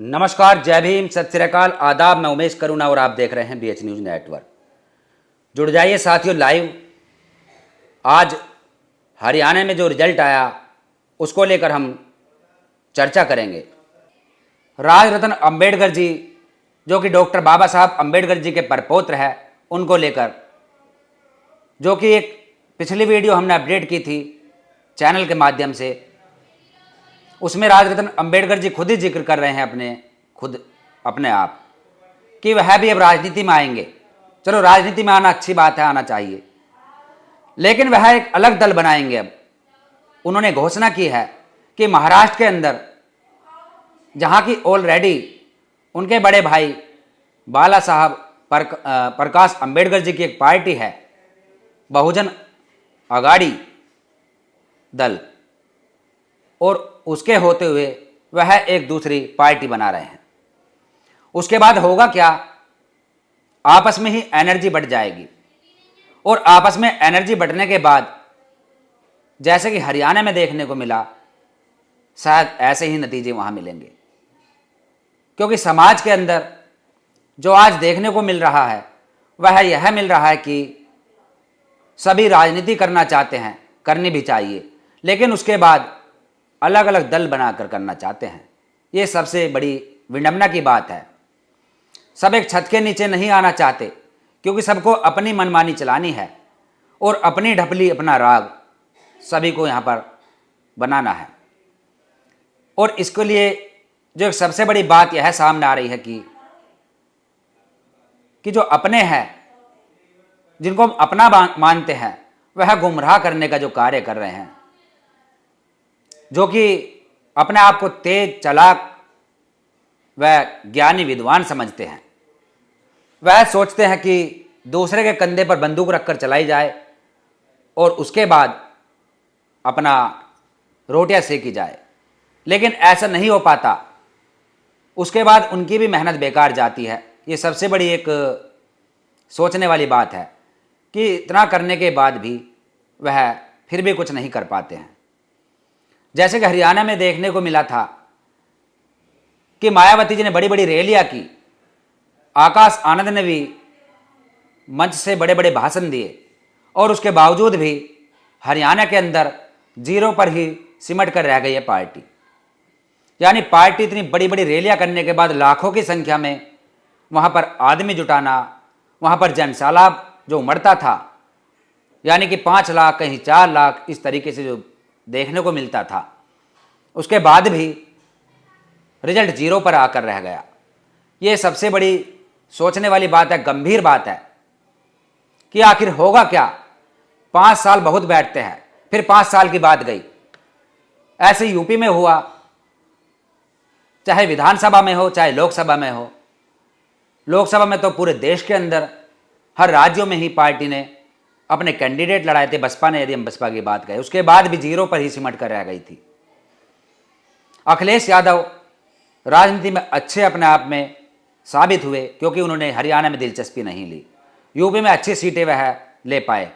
नमस्कार, जय भीम, सत श्री अकाल, आदाब। मैं उमेश करुणा और आप देख रहे हैं BH न्यूज़ नेटवर्क। जुड़ जाइए साथियों लाइव। आज हरियाणा में जो रिजल्ट आया उसको लेकर हम चर्चा करेंगे। राज रत्न अंबेडकर जी, जो कि डॉक्टर बाबा साहब अंबेडकर जी के परपौत्र है, उनको लेकर, जो कि एक पिछली वीडियो हमने अपडेट की थी चैनल के माध्यम से, उसमें राज रत्न अंबेडकर जी खुद ही जिक्र कर रहे हैं अपने आप कि वह भी अब राजनीति में आएंगे। चलो, राजनीति में आना अच्छी बात है, आना चाहिए, लेकिन वह एक अलग दल बनाएंगे। अब उन्होंने घोषणा की है कि महाराष्ट्र के अंदर, जहां की ऑलरेडी उनके बड़े भाई बाला साहब प्रकाश अंबेडकर जी की एक पार्टी है, बहुजन अगाड़ी दल, और उसके होते हुए वह एक दूसरी पार्टी बना रहे हैं। उसके बाद होगा क्या? आपस में ही एनर्जी बढ़ जाएगी, और आपस में एनर्जी बढ़ने के बाद, जैसे कि हरियाणा में देखने को मिला, शायद ऐसे ही नतीजे वहां मिलेंगे। क्योंकि समाज के अंदर जो आज देखने को मिल रहा है वह यह मिल रहा है कि सभी राजनीति करना चाहते हैं, करनी भी चाहिए, लेकिन उसके बाद अलग अलग दल बनाकर करना चाहते हैं। ये सबसे बड़ी विडंबना की बात है। सब एक छत के नीचे नहीं आना चाहते, क्योंकि सबको अपनी मनमानी चलानी है और अपनी ढपली, अपना राग सभी को यहाँ पर बनाना है। और इसके लिए जो एक सबसे बड़ी बात यह सामने आ रही है कि जो अपने हैं, जिनको हम अपना मानते हैं, वह गुमराह करने का जो कार्य कर रहे हैं, जो कि अपने आप को तेज, चालाक व ज्ञानी, विद्वान समझते हैं। वह सोचते हैं कि दूसरे के कंधे पर बंदूक रखकर चलाई जाए और उसके बाद अपना रोटियां सेकी जाए, लेकिन ऐसा नहीं हो पाता। उसके बाद उनकी भी मेहनत बेकार जाती है। ये सबसे बड़ी एक सोचने वाली बात है कि इतना करने के बाद भी वह फिर भी कुछ नहीं कर पाते हैं। जैसे कि हरियाणा में देखने को मिला था कि मायावती जी ने बड़ी बड़ी रैलियां की, आकाश आनंद ने भी मंच से बड़े बड़े भाषण दिए, और उसके बावजूद भी हरियाणा के अंदर जीरो पर ही सिमट कर रह गई है पार्टी। यानी पार्टी इतनी बड़ी बड़ी रैलियां करने के बाद लाखों की संख्या में वहां पर आदमी जुटाना, वहां पर जनसैलाब जो उमड़ता था, यानी कि 5 लाख, कहीं 4 लाख, इस तरीके से जो देखने को मिलता था, उसके बाद भी रिजल्ट जीरो पर आकर रह गया। ये सबसे बड़ी सोचने वाली बात है, गंभीर बात है कि आखिर होगा क्या। 5 साल बहुत बैठते हैं, फिर 5 साल की बात गई। ऐसे यूपी में हुआ, चाहे विधानसभा में हो, चाहे लोकसभा में हो। लोकसभा में तो पूरे देश के अंदर हर राज्यों में ही पार्टी ने अपने कैंडिडेट लड़ाए थे, बसपा ने, यदि हम बसपा की बात करें, उसके बाद भी जीरो पर ही सिमट कर रह गई थी। अखिलेश यादव राजनीति में अच्छे अपने आप में साबित हुए, क्योंकि उन्होंने हरियाणा में दिलचस्पी नहीं ली, यूपी में अच्छी सीटें वह ले पाए।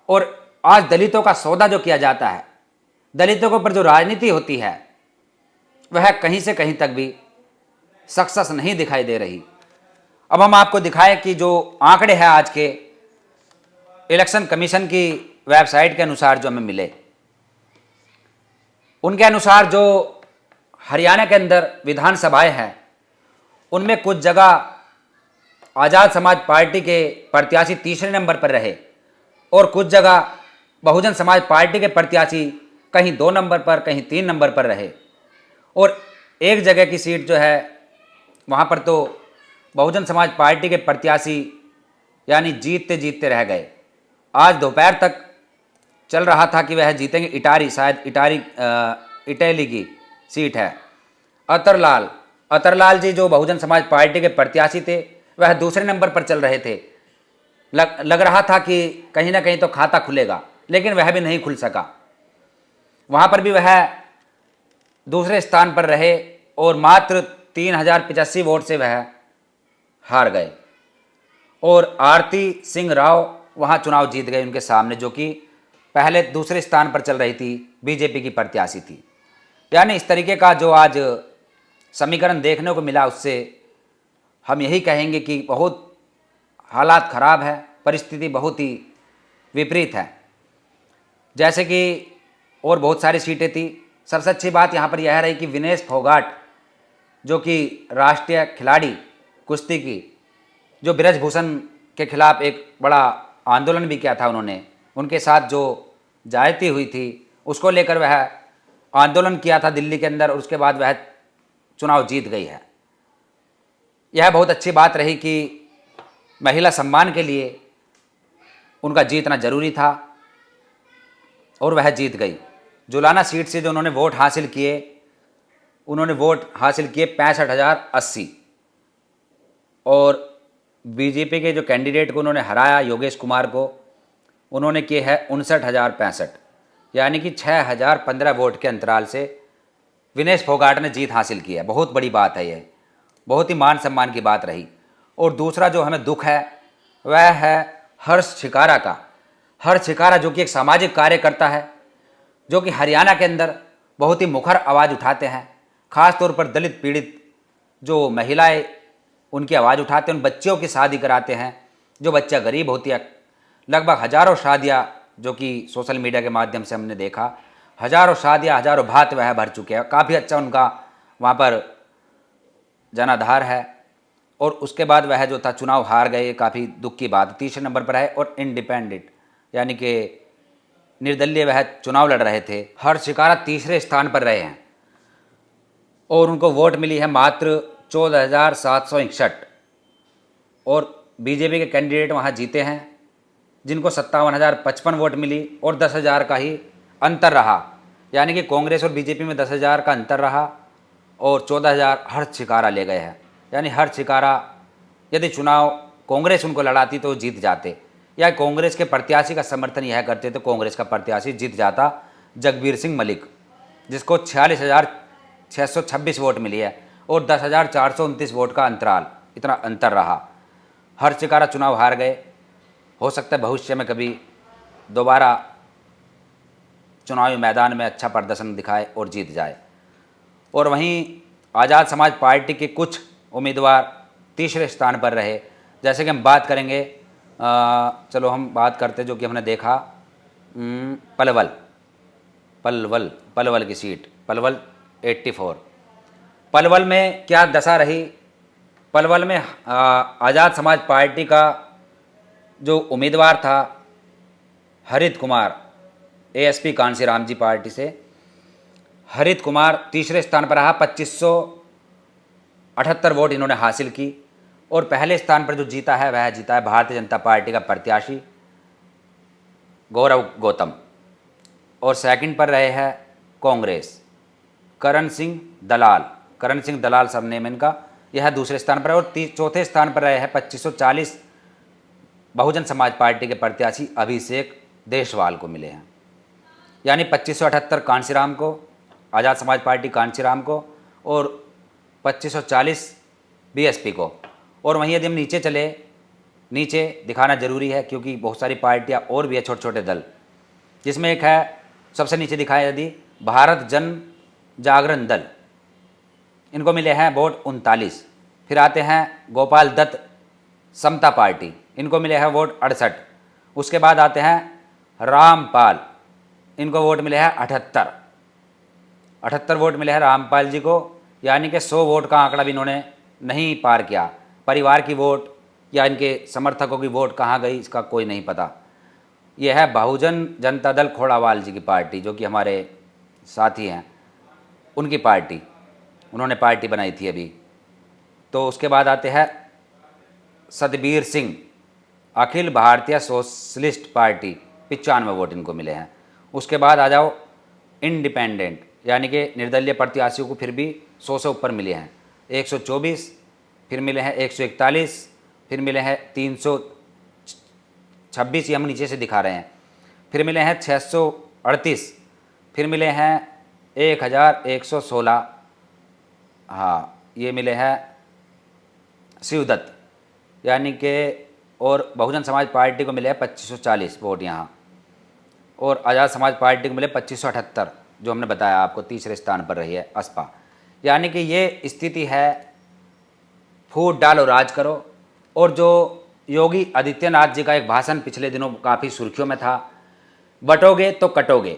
और आज दलितों का सौदा जो किया जाता है, दलितों के ऊपर जो राजनीति होती है, वह कहीं से कहीं तक भी सक्सेस नहीं दिखाई दे रही। अब हम आपको दिखाएं कि जो आंकड़े हैं आज के इलेक्शन कमीशन की वेबसाइट के अनुसार जो हमें मिले, उनके अनुसार जो हरियाणा के अंदर विधानसभाएं हैं, उनमें कुछ जगह आज़ाद समाज पार्टी के प्रत्याशी तीसरे नंबर पर रहे, और कुछ जगह बहुजन समाज पार्टी के प्रत्याशी कहीं 2 नंबर पर, कहीं 3 नंबर पर रहे। और एक जगह की सीट जो है, वहाँ पर तो बहुजन समाज पार्टी के प्रत्याशी यानी जीतते जीतते रह गए। आज दोपहर तक चल रहा था कि वह जीतेंगे। इटारी, शायद इटैली की सीट है। अतरलाल जी जो बहुजन समाज पार्टी के प्रत्याशी थे, वह दूसरे नंबर पर चल रहे थे। लग रहा था कि कहीं ना कहीं तो खाता खुलेगा, लेकिन वह भी नहीं खुल सका। वहाँ पर भी वह दूसरे स्थान पर रहे और मात्र 3085 वोट से वह हार गए। और आरती सिंह राव वहाँ चुनाव जीत गए उनके सामने, जो कि पहले दूसरे स्थान पर चल रही थी, बीजेपी की प्रत्याशी थी। यानी इस तरीके का जो आज समीकरण देखने को मिला उससे हम यही कहेंगे कि बहुत हालात ख़राब है, परिस्थिति बहुत ही विपरीत है। जैसे कि और बहुत सारी सीटें थी। सबसे अच्छी बात यहाँ पर यह रही कि विनेश फोगाट जो कि राष्ट्रीय खिलाड़ी कुश्ती की, जो ब्रजभूषण के खिलाफ एक बड़ा आंदोलन भी किया था उन्होंने, उनके साथ जो ज्यादती हुई थी उसको लेकर वह आंदोलन किया था दिल्ली के अंदर, और उसके बाद वह चुनाव जीत गई है। यह बहुत अच्छी बात रही कि महिला सम्मान के लिए उनका जीतना जरूरी था और वह जीत गई। जुलाना सीट से जो उन्होंने वोट हासिल किए, उन्होंने वोट हासिल किए 65,080, और बीजेपी के जो कैंडिडेट को उन्होंने हराया, योगेश कुमार को, उन्होंने किए है 59,065, यानी कि 6,015 वोट के अंतराल से विनेश फोगाट ने जीत हासिल की है। बहुत बड़ी बात है, यह बहुत ही मान सम्मान की बात रही। और दूसरा जो हमें दुख है वह है हर्ष छिकारा का। हर्ष छिकारा जो कि एक सामाजिक कार्यकर्ता है, जो कि हरियाणा के अंदर बहुत ही मुखर आवाज़ उठाते हैं, ख़ास तौर पर दलित पीड़ित जो महिलाएं उनकी आवाज़ उठाते हैं, उन बच्चियों की शादी कराते हैं जो बच्चा गरीब होती है। लगभग हज़ारों शादियाँ जो कि सोशल मीडिया के माध्यम से हमने देखा, हज़ारों शादियाँ, हज़ारों भात वह भर चुके हैं। काफ़ी अच्छा उनका वहाँ पर जनाधार है। और उसके बाद वह जो था चुनाव हार गए, काफ़ी दुख की बात। तीसरे नंबर पर है। और इंडिपेंडेंट यानी कि निर्दलीय वह चुनाव लड़ रहे थे। हर्ष छिकारा तीसरे स्थान पर रहे हैं और उनको वोट मिली है मात्र 14,761, और बीजेपी के कैंडिडेट वहाँ जीते हैं जिनको 57,055 वोट मिली, और 10,000 का ही अंतर रहा। यानी कि कांग्रेस और बीजेपी में 10,000 का अंतर रहा और 14,000 हर्ष छिकारा ले गए हैं। यानी हर्ष छिकारा यदि चुनाव कांग्रेस उनको लड़ाती तो जीत जाते, या कांग्रेस के प्रत्याशी का समर्थन यह करते तो कांग्रेस का प्रत्याशी जीत जाता, जगबीर सिंह मलिक, जिसको 46,626 वोट मिली है और 10,429 वोट का अंतराल, इतना अंतर रहा। हर्ष छिकारा चुनाव हार गए। हो सकता है भविष्य में कभी दोबारा चुनावी मैदान में अच्छा प्रदर्शन दिखाए और जीत जाए। और वहीं आज़ाद समाज पार्टी के कुछ उम्मीदवार तीसरे स्थान पर रहे। जैसे कि हम बात करेंगे, चलो हम बात करते जो कि हमने देखा पलवल की सीट, पलवल 84। पलवल में क्या दशा रही? पलवल में आज़ाद समाज पार्टी का जो उम्मीदवार था हरित कुमार, एएसपी कांशीराम जी पार्टी से, हरित कुमार तीसरे स्थान पर रहा। 2578 वोट इन्होंने हासिल की। और पहले स्थान पर जो जीता है वह जीता है भारतीय जनता पार्टी का प्रत्याशी गौरव गौतम, और सेकंड पर रहे हैं कांग्रेस, करण सिंह दलाल सरनेम इनका, यह दूसरे स्थान पर है। और चौथे स्थान पर रहे हैं 2540 बहुजन समाज पार्टी के प्रत्याशी अभिषेक देशवाल को मिले हैं। यानी 2578 कांशीराम को, आज़ाद समाज पार्टी कांशीराम को, और 2540 बीएसपी को। और वहीं यदि हम नीचे चले, नीचे दिखाना जरूरी है क्योंकि बहुत सारी पार्टियां और भी है, छोटे छोटे दल, जिसमें एक है सबसे नीचे दिखाया यदि भारत जन जागरण दल, इनको मिले हैं वोट 39। फिर आते हैं गोपाल दत्त समता पार्टी, इनको मिले हैं वोट 68। उसके बाद आते हैं रामपाल, इनको वोट मिले हैं 78 वोट मिले हैं रामपाल जी को। यानी कि 100 वोट का आंकड़ा भी इन्होंने नहीं पार किया। परिवार की वोट या इनके समर्थकों की वोट कहाँ गई इसका कोई नहीं पता। यह है बहुजन जनता दल खोड़ावाल जी की पार्टी, जो कि हमारे साथी हैं, उनकी पार्टी, उन्होंने पार्टी बनाई थी अभी। तो उसके बाद आते हैं Satbir Singh, Akhil Bharatiya socialist party, 95 vote इनको मिले हैं। उसके बाद आ जाओ इंडिपेंडेंट, यानी कि निर्दलीय प्रत्याशियों को फिर भी 100 से ऊपर मिले हैं, 124। फिर मिले हैं 141, फिर मिले हैं 326, ये हम नीचे से दिखा रहे हैं। फिर मिले हैं 638, फिर मिले हैं 1116, हाँ ये मिले हैं शिवदत्त, यानी कि, और बहुजन समाज पार्टी को मिले हैं 2540 वोट यहाँ, और आज़ाद समाज पार्टी को मिले 2578, जो हमने बताया आपको तीसरे स्थान पर रही है असपा। यानी कि ये स्थिति है फूट डालो राज करो। और जो योगी आदित्यनाथ जी का एक भाषण पिछले दिनों काफ़ी सुर्खियों में था, बटोगे तो कटोगे,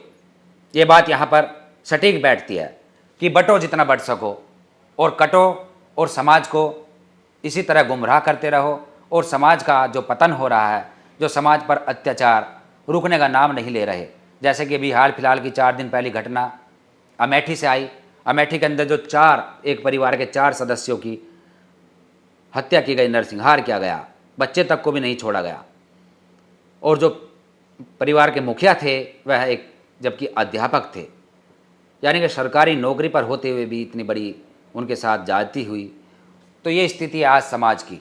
ये बात यहाँ पर सटीक बैठती है कि बटो जितना बट सको और कटो, और समाज को इसी तरह गुमराह करते रहो। और समाज का जो पतन हो रहा है, जो समाज पर अत्याचार रुकने का नाम नहीं ले रहे, जैसे कि अभी हाल फिलहाल की 4 दिन पहली घटना अमेठी से आई। अमेठी के अंदर जो एक परिवार के 4 सदस्यों की हत्या की गई, नरसंहार किया गया, बच्चे तक को भी नहीं छोड़ा गया। और जो परिवार के मुखिया थे वह एक जबकि अध्यापक थे, यानी कि सरकारी नौकरी पर होते हुए भी इतनी बड़ी उनके साथ ज्यादती हुई। तो ये स्थिति है आज समाज की।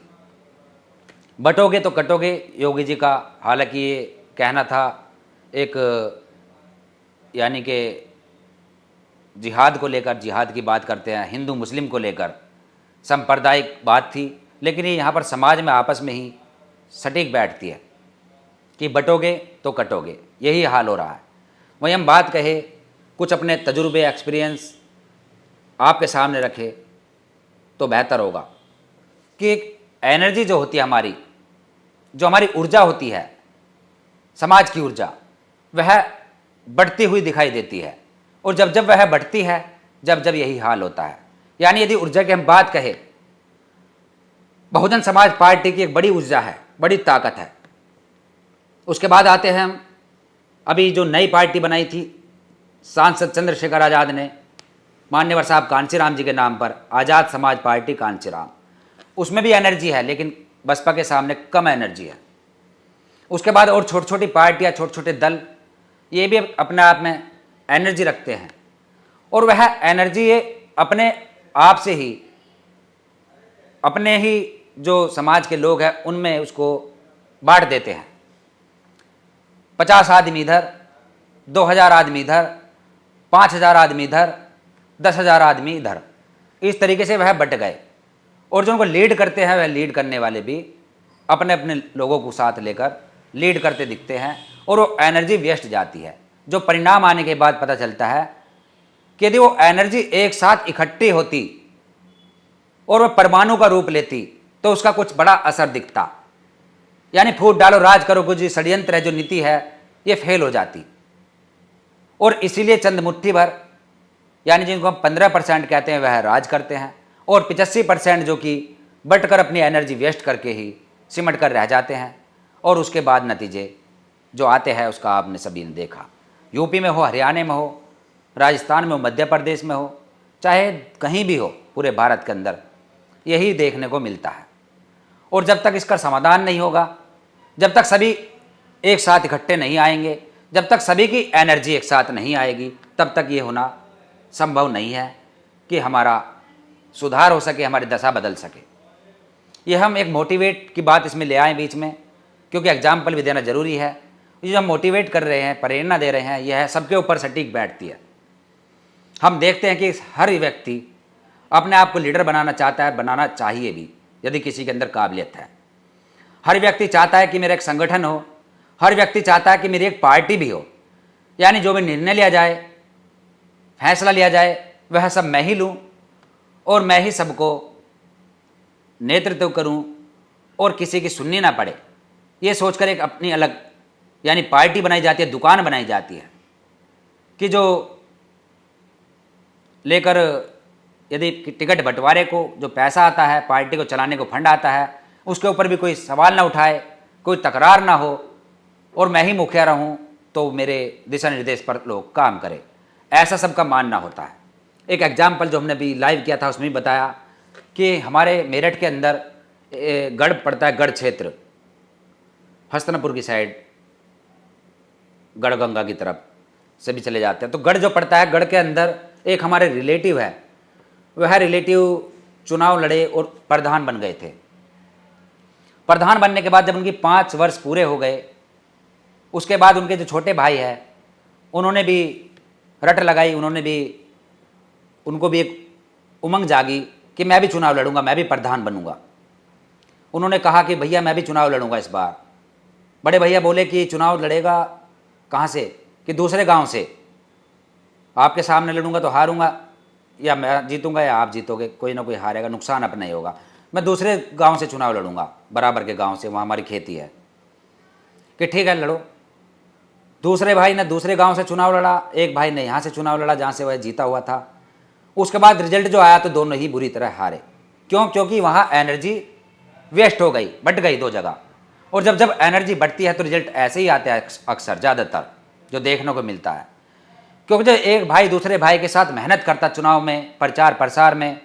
बटोगे तो कटोगे योगी जी का, हालांकि ये कहना था एक यानी कि जिहाद को लेकर, जिहाद की बात करते हैं, हिंदू मुस्लिम को लेकर सांप्रदायिक बात थी, लेकिन ये यहाँ पर समाज में आपस में ही सटीक बैठती है कि बटोगे तो कटोगे, यही हाल हो रहा है। वहीं हम बात कहे, कुछ अपने तजुर्बे, एक्सपीरियंस आपके सामने रखे तो बेहतर होगा कि एक एनर्जी जो होती है हमारी, जो हमारी ऊर्जा होती है, समाज की ऊर्जा, वह बढ़ती हुई दिखाई देती है। और जब जब वह बढ़ती है, जब जब यही हाल होता है। यानी यदि ऊर्जा की हम बात कहें, बहुजन समाज पार्टी की एक बड़ी ऊर्जा है, बड़ी ताकत है। उसके बाद आते हैं हम अभी जो नई पार्टी बनाई थी सांसद चंद्रशेखर आज़ाद ने, मान्यवर साहब कांचीराम जी के नाम पर, आज़ाद समाज पार्टी कांचीराम, उसमें भी एनर्जी है, लेकिन बसपा के सामने कम एनर्जी है। उसके बाद और छोटी छोटी पार्टियाँ, छोटे छोटे दल, ये भी अपने आप में एनर्जी रखते हैं, और वह एनर्जी ये अपने आप से ही, अपने ही जो समाज के लोग हैं उनमें उसको बांट देते हैं। 50 आदमी इधर, 2000 आदमी इधर, 5000 आदमी इधर, 10,000 आदमी इधर, इस तरीके से वह बट गए। और जो उनको लीड करते हैं, वह लीड करने वाले भी अपने अपने लोगों को साथ लेकर लीड करते दिखते हैं, और वो एनर्जी वेस्ट जाती है। जो परिणाम आने के बाद पता चलता है कि यदि वो एनर्जी एक साथ इकट्ठी होती और वह परमाणु का रूप लेती तो उसका कुछ बड़ा असर दिखता। यानी फूट डालो राज करो, कुछ षड्यंत्र है, जो नीति है, ये फेल हो जाती। और इसीलिए चंद मुट्ठी भर, यानी जिनको हम 15% कहते हैं, वह राज करते हैं, और 85% जो कि बटकर अपनी एनर्जी वेस्ट करके ही सिमट कर रह जाते हैं। और उसके बाद नतीजे जो आते हैं उसका आपने सभी ने देखा। यूपी में हो, हरियाणा में हो, राजस्थान में हो, मध्य प्रदेश में हो, चाहे कहीं भी हो पूरे भारत के अंदर, यही देखने को मिलता है। और जब तक इसका समाधान नहीं होगा, जब तक सभी एक साथ इकट्ठे नहीं आएंगे, जब तक सभी की एनर्जी एक साथ नहीं आएगी, तब तक ये होना संभव नहीं है कि हमारा सुधार हो सके, हमारी दशा बदल सके। ये हम एक मोटिवेट की बात इसमें ले आए बीच में, क्योंकि एग्जाम्पल भी देना जरूरी है। ये जो हम मोटिवेट कर रहे हैं, प्रेरणा दे रहे हैं, यह सबके ऊपर सटीक बैठती है। हम देखते हैं कि हर व्यक्ति अपने आप को लीडर बनाना चाहता है, बनाना चाहिए भी यदि किसी के अंदर काबिलियत है। हर व्यक्ति चाहता है कि मेरा एक संगठन हो, हर व्यक्ति चाहता है कि मेरी एक पार्टी भी हो, यानी जो भी निर्णय लिया जाए, फैसला लिया जाए, वह सब मैं ही लूँ और मैं ही सबको नेतृत्व करूँ और किसी की सुननी ना पड़े। ये सोचकर एक अपनी अलग यानी पार्टी बनाई जाती है, दुकान बनाई जाती है कि जो लेकर यदि टिकट बंटवारे को जो पैसा आता है, पार्टी को चलाने को फंड आता है, उसके ऊपर भी कोई सवाल ना उठाए, कोई तकरार ना हो, और मैं ही मुखिया रहूं तो मेरे दिशा निर्देश पर लोग काम करें, ऐसा सबका मानना होता है। एक एग्जाम्पल जो हमने भी लाइव किया था उसमें भी बताया कि हमारे मेरठ के अंदर गढ़ पड़ता है, गढ़ क्षेत्र, हस्तनपुर की साइड, गढ़गंगा की तरफ से भी चले जाते हैं। तो गढ़ जो पड़ता है, गढ़ के अंदर एक हमारे रिलेटिव है, वह रिलेटिव चुनाव लड़े और प्रधान बन गए थे। प्रधान बनने के बाद जब उनकी 5 वर्ष पूरे हो गए, उसके बाद उनके जो छोटे भाई हैं उन्होंने भी रट लगाई, उनको भी एक उमंग जागी कि मैं भी चुनाव लड़ूंगा, मैं भी प्रधान बनूंगा। उन्होंने कहा कि भैया मैं भी चुनाव लड़ूंगा इस बार। बड़े भैया बोले कि चुनाव लड़ेगा कहाँ से, कि दूसरे गांव से, आपके सामने लड़ूंगा तो हारूंगा, या मैं जीतूंगा या आप जीतोगे, कोई ना कोई हारेगा, नुकसान अपना ही होगा। मैं दूसरे गांव से चुनाव लड़ूंगा, बराबर के गांव से, वहाँ हमारी खेती है, कि ठीक है लड़ो। दूसरे भाई ने दूसरे गांव से चुनाव लड़ा, एक भाई ने यहाँ से चुनाव लड़ा जहाँ से वह जीता हुआ था। उसके बाद रिजल्ट जो आया तो दोनों ही बुरी तरह हारे। क्यों? क्योंकि वहाँ एनर्जी वेस्ट हो गई, बट गई दो जगह। और जब जब एनर्जी बढ़ती है तो रिजल्ट ऐसे ही आते हैं अक्सर, ज़्यादातर जो देखने को मिलता है। क्योंकि जब एक भाई दूसरे भाई के साथ मेहनत करता चुनाव में, प्रचार प्रसार में,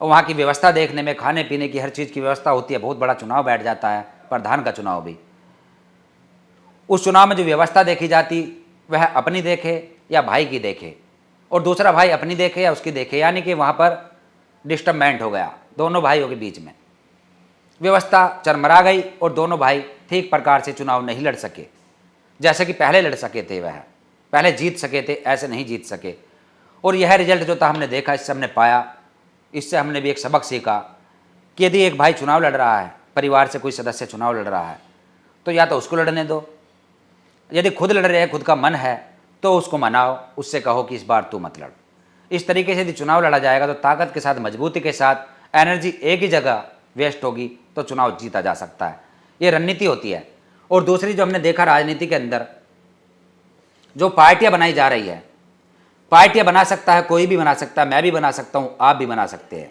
और वहाँ की व्यवस्था देखने में, खाने पीने की हर चीज़ की व्यवस्था होती है, बहुत बड़ा चुनाव बैठ जाता है, प्रधान का चुनाव भी। उस चुनाव में जो व्यवस्था देखी जाती वह अपनी देखे या भाई की देखे, और दूसरा भाई अपनी देखे या उसकी देखे, यानी कि वहाँ पर डिस्टर्बमेंट हो गया दोनों भाइयों के बीच में, व्यवस्था चरमरा गई और दोनों भाई ठीक प्रकार से चुनाव नहीं लड़ सके जैसे कि पहले लड़ सके थे, वह पहले जीत सके थे, ऐसे नहीं जीत सके। और यह रिजल्ट जो था हमने देखा, इससे हमने पाया, इससे हमने भी एक सबक सीखा कि यदि एक भाई चुनाव लड़ रहा है, परिवार से कोई सदस्य चुनाव लड़ रहा है, तो या तो उसको लड़ने दो, यदि खुद लड़ रहे हैं, खुद का मन है, तो उसको मनाओ, उससे कहो कि इस बार तू मत लड़। इस तरीके से यदि चुनाव लड़ा जाएगा तो ताकत के साथ, मजबूती के साथ, एनर्जी एक ही जगह वेस्ट होगी तो चुनाव जीता जा सकता है। ये रणनीति होती है। और दूसरी जो हमने देखा राजनीति के अंदर, जो पार्टियां बनाई जा रही है, पार्टियां बना सकता है कोई भी, बना सकता है, मैं भी बना सकता हूं, आप भी बना सकते हैं,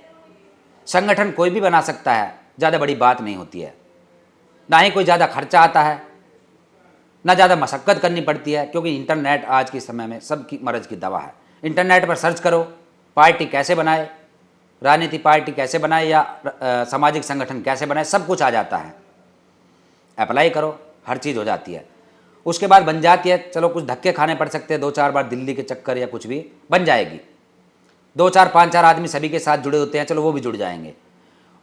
संगठन कोई भी बना सकता है, ज़्यादा बड़ी बात नहीं होती है, ना ही कोई ज़्यादा खर्चा आता है, ना ज़्यादा मशक्क़त करनी पड़ती है, क्योंकि इंटरनेट आज के समय में सबकी मर्ज़ की दवा है। इंटरनेट पर सर्च करो, पार्टी कैसे बनाए, राजनीति पार्टी कैसे बनाए, या सामाजिक संगठन कैसे बनाए, सब कुछ आ जाता है। अप्लाई करो, हर चीज़ हो जाती है। उसके बाद बन जाती है, चलो कुछ धक्के खाने पड़ सकते हैं, 2-4 बार दिल्ली के चक्कर या कुछ भी, बन जाएगी। 2-4 5-4 आदमी सभी के साथ जुड़े होते हैं, चलो वो भी जुड़ जाएंगे।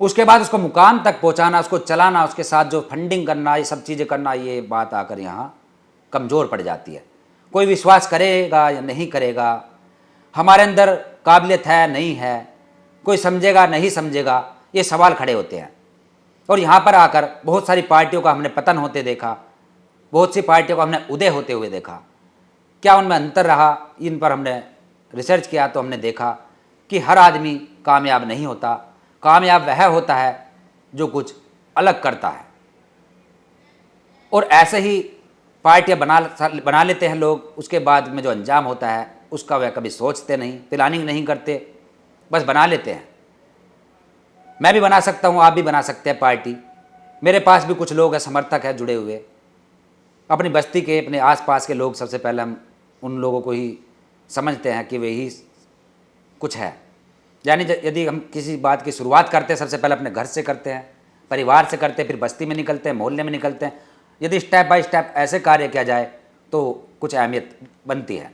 उसके बाद उसको मुकाम तक पहुंचाना, उसको चलाना, उसके साथ जो फंडिंग करना, ये सब चीज़ें करना, ये बात आकर यहाँ कमज़ोर पड़ जाती है। कोई विश्वास करेगा या नहीं करेगा, हमारे अंदर काबिलियत है नहीं है, कोई समझेगा नहीं समझेगा, ये सवाल खड़े होते हैं। और यहाँ पर आकर बहुत सारी पार्टियों का हमने पतन होते देखा, बहुत सी पार्टियों को हमने उदय होते हुए देखा। क्या उनमें अंतर रहा, इन पर हमने रिसर्च किया तो हमने देखा कि हर आदमी कामयाब नहीं होता। कामयाब वह होता है जो कुछ अलग करता है। और ऐसे ही पार्टियां बना लेते हैं लोग, उसके बाद में जो अंजाम होता है उसका वह कभी सोचते नहीं, प्लानिंग नहीं करते, बस बना लेते हैं। मैं भी बना सकता हूँ, आप भी बना सकते हैं पार्टी। मेरे पास भी कुछ लोग हैं, समर्थक हैं जुड़े हुए, अपनी बस्ती के, अपने आसपास के लोग। सबसे पहले हम उन लोगों को ही समझते हैं कि वे ही कुछ है। यानी यदि हम किसी बात की शुरुआत करते हैं, सबसे पहले अपने घर से करते हैं, परिवार से करते हैं, फिर बस्ती में निकलते हैं, मोहल्ले में निकलते हैं। यदि स्टेप बाय स्टेप ऐसे कार्य किया जाए तो कुछ अहमियत बनती है।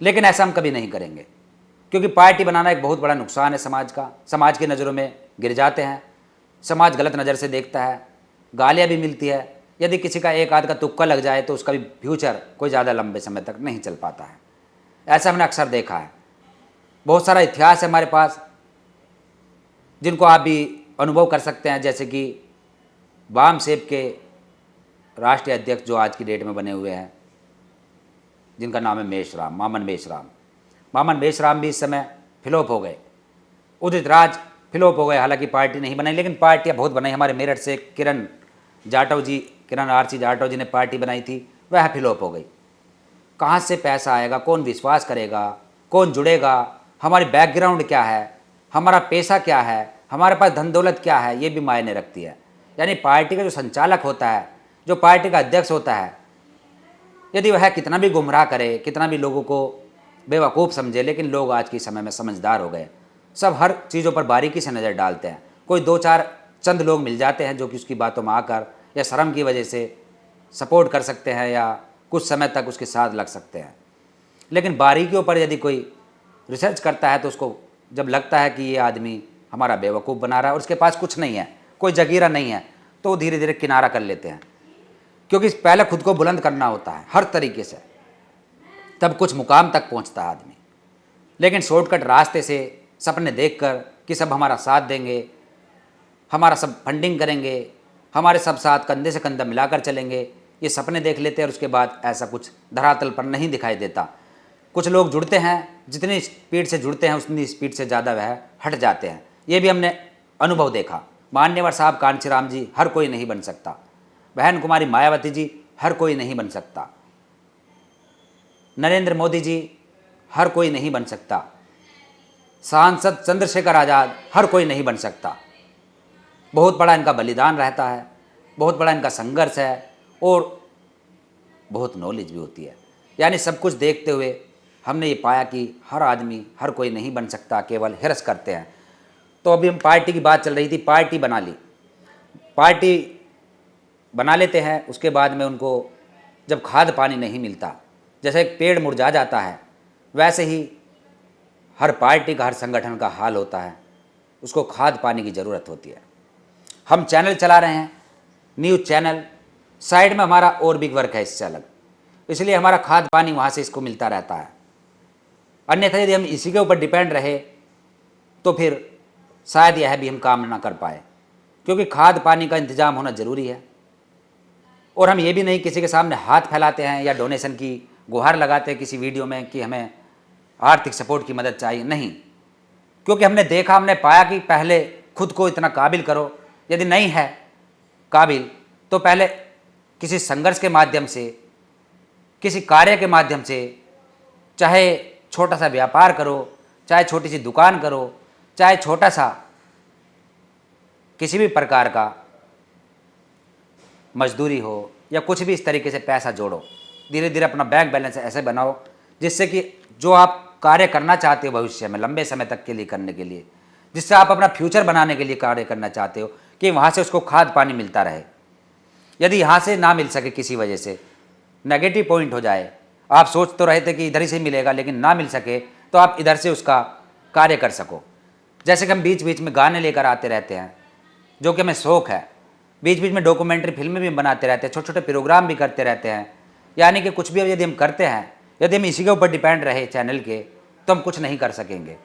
लेकिन ऐसा हम कभी नहीं करेंगे, क्योंकि पार्टी बनाना एक बहुत बड़ा नुकसान है समाज का। समाज की नज़रों में गिर जाते हैं, समाज गलत नज़र से देखता है, गालियाँ भी मिलती है। यदि किसी का एक आध का तुक्का लग जाए तो उसका भी फ्यूचर कोई ज़्यादा लंबे समय तक नहीं चल पाता है। ऐसा हमने अक्सर देखा है। बहुत सारा इतिहास है हमारे पास जिनको आप भी अनुभव कर सकते हैं, जैसे कि वाम सेब के राष्ट्रीय अध्यक्ष जो आज की डेट में बने हुए हैं, जिनका नाम है मेशराम, मामन मेशराम। मामन मेशराम भी इस समय फ्लॉप हो गए। उदित राज फ्लॉप हो गए, हालांकि पार्टी नहीं बनाई, लेकिन पार्टियां बहुत बनाई। हमारे मेरठ से किरण RC जाटव जी ने पार्टी बनाई थी, वह फ्लॉप हो गई। कहाँ से पैसा आएगा, कौन विश्वास करेगा, कौन जुड़ेगा, हमारी बैकग्राउंड क्या है, हमारा पैसा क्या है, हमारे पास धन दौलत क्या है, ये भी मायने रखती है। यानी पार्टी का जो संचालक होता है, जो पार्टी का अध्यक्ष होता है, यदि वह कितना भी गुमराह करे, कितना भी लोगों को बेवकूफ़ समझे, लेकिन लोग आज के समय में समझदार हो गए, सब हर चीज़ों पर बारीकी से नज़र डालते हैं। कोई 2-4 चंद लोग मिल जाते हैं जो कि उसकी बातों में आकर या शर्म की वजह से सपोर्ट कर सकते हैं या कुछ समय तक उसके साथ लग सकते हैं। लेकिन बारीकियों पर यदि कोई रिसर्च करता है तो उसको जब लगता है कि ये आदमी हमारा बेवकूफ़ बना रहा है और उसके पास कुछ नहीं है, कोई जगीरा नहीं है, तो धीरे धीरे किनारा कर लेते हैं। क्योंकि पहले खुद को बुलंद करना होता है हर तरीके से, तब कुछ मुकाम तक पहुंचता है आदमी। लेकिन शॉर्टकट रास्ते से सपने देखकर कि सब हमारा साथ देंगे, हमारा सब फंडिंग करेंगे, हमारे सब साथ कंधे से कंधा मिलाकर चलेंगे, ये सपने देख लेते हैं और उसके बाद ऐसा कुछ धरातल पर नहीं दिखाई देता। कुछ लोग जुड़ते हैं जितनी स्पीड से जुड़ते हैं उतनी स्पीड से ज़्यादा वह हट जाते हैं। ये भी हमने अनुभव देखा। मान्यवर साहब कांचीराम जी हर कोई नहीं बन सकता, बहन कुमारी मायावती जी हर कोई नहीं बन सकता, नरेंद्र मोदी जी हर कोई नहीं बन सकता, सांसद चंद्रशेखर आज़ाद हर कोई नहीं बन सकता। बहुत बड़ा इनका बलिदान रहता है, बहुत बड़ा इनका संघर्ष है और बहुत नॉलेज भी होती है। यानी सब कुछ देखते हुए हमने ये पाया कि हर आदमी हर कोई नहीं बन सकता, केवल हिरस करते हैं। तो अभी हम पार्टी की बात चल रही थी, पार्टी बना ली, पार्टी बना लेते हैं, उसके बाद में उनको जब खाद पानी नहीं मिलता, जैसे एक पेड़ मुरझा जाता है, वैसे ही हर पार्टी का हर संगठन का हाल होता है, उसको खाद पानी की ज़रूरत होती है। हम चैनल चला रहे हैं, न्यूज़ चैनल, साइड में हमारा और भी वर्क है इससे अलग, इसलिए हमारा खाद पानी वहाँ से इसको मिलता रहता है। अन्यथा यदि हम इसी के ऊपर डिपेंड रहे तो फिर शायद यह भी हम काम ना कर पाए, क्योंकि खाद पानी का इंतज़ाम होना ज़रूरी है। और हम ये भी नहीं किसी के सामने हाथ फैलाते हैं या डोनेशन की गुहार लगाते हैं किसी वीडियो में कि हमें आर्थिक सपोर्ट की मदद चाहिए, नहीं, क्योंकि हमने देखा, हमने पाया कि पहले खुद को इतना काबिल करो, यदि नहीं है काबिल तो पहले किसी संघर्ष के माध्यम से, किसी कार्य के माध्यम से, चाहे छोटा सा व्यापार करो, चाहे छोटी सी दुकान करो, चाहे छोटा सा किसी भी प्रकार का मजदूरी हो या कुछ भी, इस तरीके से पैसा जोड़ो, धीरे धीरे अपना बैंक बैलेंस ऐसे बनाओ जिससे कि जो आप कार्य करना चाहते हो भविष्य में लंबे समय तक के लिए करने के लिए, जिससे आप अपना फ्यूचर बनाने के लिए कार्य करना चाहते हो, कि वहाँ से उसको खाद पानी मिलता रहे। यदि यहाँ से ना मिल सके, किसी वजह से नेगेटिव पॉइंट हो जाए, आप सोच तो रहे थे कि इधर ही से मिलेगा लेकिन ना मिल सके, तो आप इधर से उसका कार्य कर सको। जैसे कि हम बीच बीच में गाने लेकर आते रहते हैं, जो कि हमें शौक़ है, बीच बीच में डॉक्यूमेंट्री फिल्में भी बनाते रहते हैं, छोटे छोटे प्रोग्राम भी करते रहते हैं। यानी कि कुछ भी यदि हम करते हैं, यदि हम इसी के ऊपर डिपेंड रहे चैनल के, तो हम कुछ नहीं कर सकेंगे।